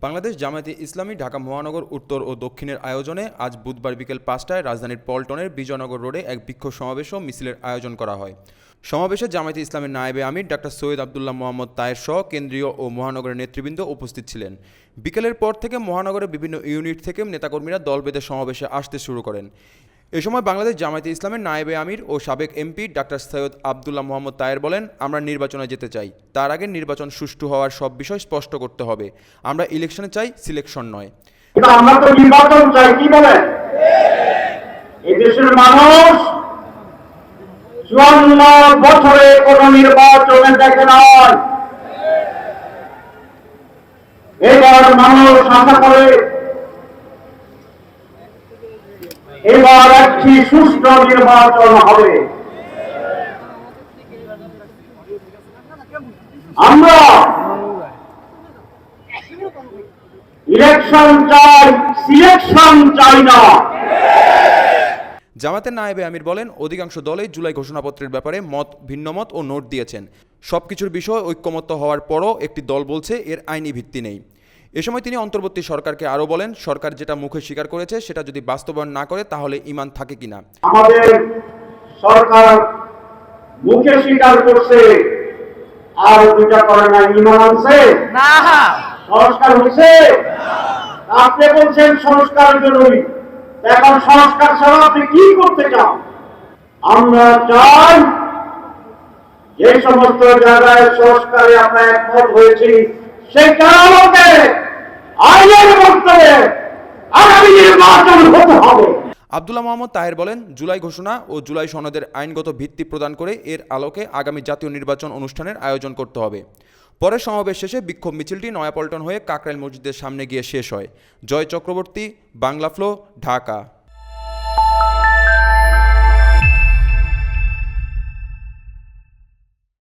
বাংলাদেশ জামায়াতে ইসলামী ঢাকা মহানগর উত্তর ও দক্ষিণের আয়োজনে আজ বুধবার বিকেল ৫টায় রাজধানীর পল্টনের বিজয়নগর রোডে এক বিক্ষোভ সমাবেশ ও মিছিলের আয়োজন করা হয়। সমাবেশে জামায়াতে ইসলামের নায়েবে আমির ডাক্তার সৈয়দ আবদুল্লাহ মোহাম্মদ তায়ের সহ কেন্দ্রীয় ও মহানগরের নেতৃবৃন্দ উপস্থিত ছিলেন। বিকেলের পর থেকে মহানগরের বিভিন্ন ইউনিট থেকে নেতাকর্মীরা দল বেঁধে সমাবেশে আসতে শুরু করেন। এ সময় বাংলাদেশ জামায়াতে ইসলামের নায়েবে আমির ও সাবেক এমপি ডাক্তার সৈয়দ আবদুল্লাহ মোহাম্মদ তায়ের বলেন, আমরা নির্বাচনে যেতে চাই, তার আগে নির্বাচন সুষ্ঠু হওয়ার সব বিষয় স্পষ্ট করতে হবে। আমরা ইলেকশনে চাই, সিলেকশন নয়। আমরা তো নির্বাচন চাই, কি বলেন? এই দেশের মানুষ ৫৪ বছরে কোন নির্বাচনে দেখে নয়। এবার মানুষ আশা করে এবার একটি সুষ্ঠু নির্বাচন হবে। আমরা ইলেকশন চাই, সিলেকশন চাই না। জামায়াতের নায়েবে আমির বলেন, অধিকাংশ দলেই জুলাই ঘোষণাপত্রের ব্যাপারে ভিন্নমত ও নোট দিয়েছেন। সবকিছুর বিষয়ে ঐক্যমত্য হওয়ার পরও একটি দল বলছে এর আইনি ভিত্তি নেই। এ সময় তিনি অন্তর্বর্তী সরকারকে আরও বলেন, সরকার যেটা মুখে স্বীকার করেছে সেটা যদি বাস্তবায়ন না করে তাহলে ঈমান থাকে কিনা। আমাদের সরকার মুখে স্বীকার করছে, আর দুটা করে না, ঈমান আনছে না, সংস্কার হয়েছে। আপনি বলছেন সংস্কার জরুরি, এখন সংস্কার ছাড়া আপনি কি করতে চান? আমরা চাই যে সমস্ত জায়গায় সংস্কারে আমরা একমত হয়েছি সেটা আমাকে আইনের মধ্যে আগামী নির্বাচন হতে হবে। আবদুল্লাহ মোহাম্মদ তাহের বলেন, জুলাই ঘোষণা ও জুলাই সনদের আইনগত ভিত্তি প্রদান করে এর আলোকে আগামী জাতীয় নির্বাচন অনুষ্ঠানের আয়োজন করতে হবে। পরে সমাবেশ শেষে বিক্ষোভ মিছিলটি নয়াপল্টন হয়ে কাকরাইল মসজিদের সামনে গিয়ে শেষ হয়। জয় চক্রবর্তী, বাংলা ফ্লো, ঢাকা।